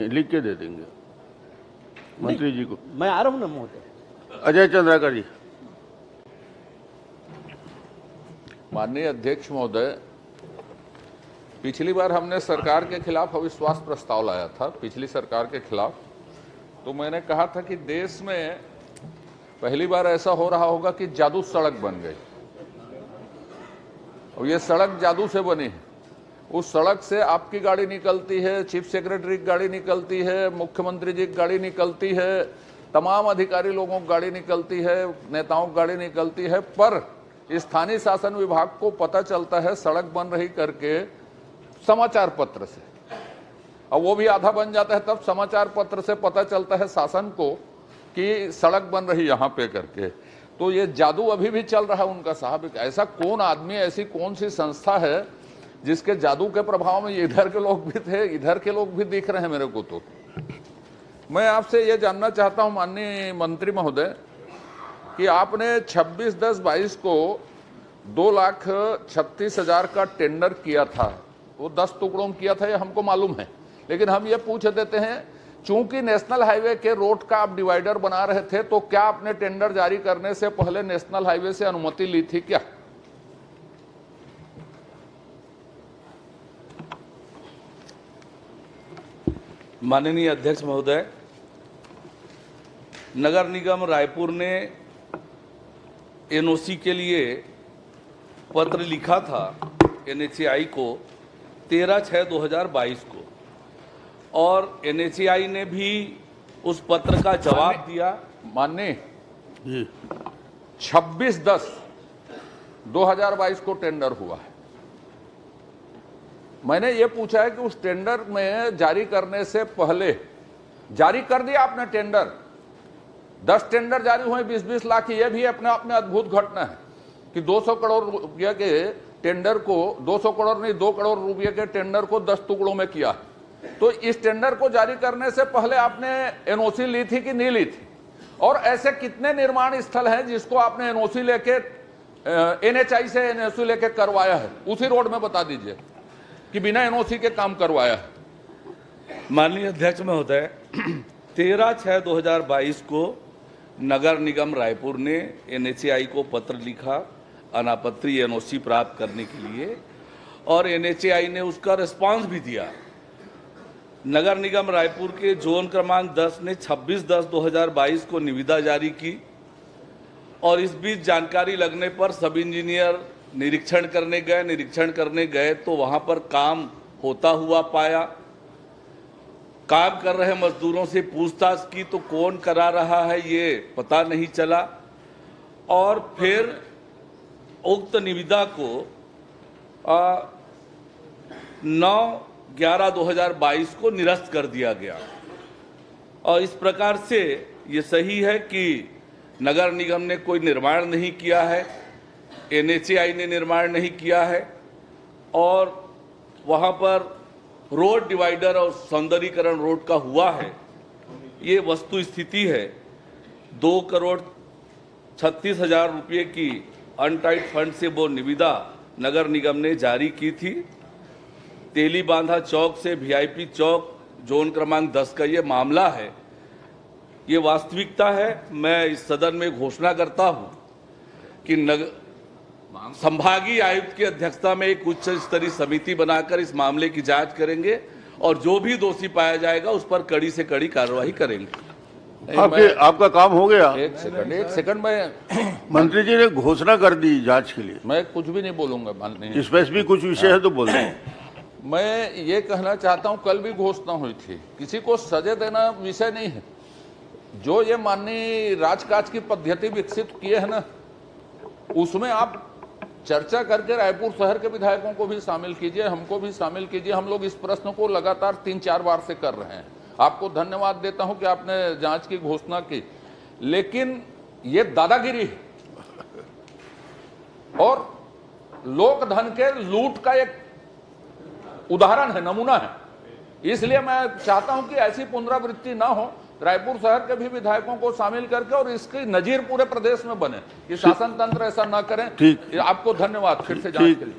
लिख के दे देंगे मंत्री जी को। मैं आ रहा हूँ ना महोदय। अजय चंद्राकर जी। माननीय अध्यक्ष महोदय, पिछली बार हमने सरकार के खिलाफ अविश्वास प्रस्ताव लाया था, पिछली सरकार के खिलाफ। तो मैंने कहा था कि देश में पहली बार ऐसा हो रहा होगा कि जादू सड़क बन गई, और ये सड़क जादू से बनी है। उस सड़क से आपकी गाड़ी निकलती है, चीफ सेक्रेटरी की गाड़ी निकलती है, मुख्यमंत्री जी की गाड़ी निकलती है, तमाम अधिकारी लोगों की गाड़ी निकलती है, नेताओं की गाड़ी निकलती है, पर स्थानीय शासन विभाग को पता चलता है सड़क बन रही करके समाचार पत्र से, और वो भी आधा बन जाता है तब समाचार पत्र से पता चलता है शासन को कि सड़क बन रही यहाँ पे करके। तो ये जादू अभी भी चल रहा है उनका साहब। ऐसा कौन आदमी, ऐसी कौन सी संस्था है जिसके जादू के प्रभाव में इधर के लोग भी थे, इधर के लोग भी दिख रहे हैं मेरे को। तो मैं आपसे ये जानना चाहता हूं माननीय मंत्री महोदय कि आपने 26/10/22 को 2,36,000 का टेंडर किया था, वो 10 टुकड़ों में किया था, ये हमको मालूम है। लेकिन हम ये पूछ देते हैं, चूंकि नेशनल हाईवे के रोड का आप डिवाइडर बना रहे थे, तो क्या आपने टेंडर जारी करने से पहले नेशनल हाईवे से अनुमति ली थी क्या? माननीय अध्यक्ष महोदय, नगर निगम रायपुर ने एनओसी के लिए पत्र लिखा था एनएचएआई को 13/6/2022 को, और एनएचएआई ने भी उस पत्र का जवाब दिया। माननीय 26/10/2022 को टेंडर हुआ है। मैंने ये पूछा है कि उस टेंडर में जारी करने से पहले, जारी कर दिया आपने टेंडर, 10 टेंडर जारी हुए 20-20 लाख की। ये भी अपने आप में अद्भुत घटना है कि 200 करोड़ रुपये के टेंडर को, 200 करोड़ नहीं 2 करोड़ रुपये के टेंडर को 10 टुकड़ों में किया। तो इस टेंडर को जारी करने से पहले आपने एनओसी ली थी कि नहीं ली थी? और ऐसे कितने निर्माण स्थल हैं जिसको आपने एनओसी लेके, एनएचआई से एनओसी लेके करवाया है? उसी रोड में बता दीजिए कि बिना एनओसी के काम करवाया है। माननीय अध्यक्ष महोदय, 13/6/2022 को नगर निगम रायपुर ने एनएचएआई को पत्र लिखा अनापत्ति एनओसी प्राप्त करने के लिए, और एनएचएआई ने उसका रिस्पांस भी दिया। नगर निगम रायपुर के जोन क्रमांक 10 ने 26/10/2022 को निविदा जारी की, और इस बीच जानकारी लगने पर सब इंजीनियर निरीक्षण करने गए तो वहां पर काम होता हुआ पाया। काम कर रहे मजदूरों से पूछताछ की तो कौन करा रहा है ये पता नहीं चला, और फिर उक्त निविदा को 9/11/2022 को निरस्त कर दिया गया। और इस प्रकार से ये सही है कि नगर निगम ने कोई निर्माण नहीं किया है, एनएचएआई ने निर्माण नहीं किया है, और वहाँ पर रोड डिवाइडर और सौंदर्यीकरण रोड का हुआ है। ये वस्तु स्थिति है। 2,36,000 रुपये की अनटाइड फंड से वो निविदा नगर निगम ने जारी की थी। तेली बांधा चौक से वीआईपी चौक जोन क्रमांक 10 का ये मामला है, ये वास्तविकता है। मैं इस सदन में घोषणा करता हूँ कि संभागीय आयुक्त की अध्यक्षता में एक उच्च स्तरीय समिति बनाकर इस मामले की जांच करेंगे, और जो भी दोषी पाया जाएगा उस पर कड़ी से कड़ी कार्रवाई करेंगे। आपका काम हो गया। एक सेकंड में मंत्री जी ने घोषणा कर दी जांच के लिए। मैं कुछ भी नहीं बोलूंगा माननीय। स्पेसिफिक कुछ विषय है तो बोल दें। मैं ये कहना चाहता हूं, कल भी घोषणा हुई थी, किसी को सजा देना विषय नहीं है। जो ये माननीय राजकाज की पद्धति विकसित किए है ना, उसमें आप चर्चा करके रायपुर शहर के विधायकों को भी शामिल कीजिए, हमको भी शामिल कीजिए। हम लोग इस प्रश्न को लगातार 3-4 बार से कर रहे हैं। आपको धन्यवाद देता हूं कि आपने जांच की घोषणा की, लेकिन ये दादागिरी है और लोक धन के लूट का एक उदाहरण है, नमूना है। इसलिए मैं चाहता हूं कि ऐसी पुनरावृत्ति ना हो, रायपुर शहर के भी विधायकों को शामिल करके, और इसकी नजीर पूरे प्रदेश में बने कि शासन तंत्र ऐसा ना करें। ठीक, आपको धन्यवाद फिर से जांच के लिए।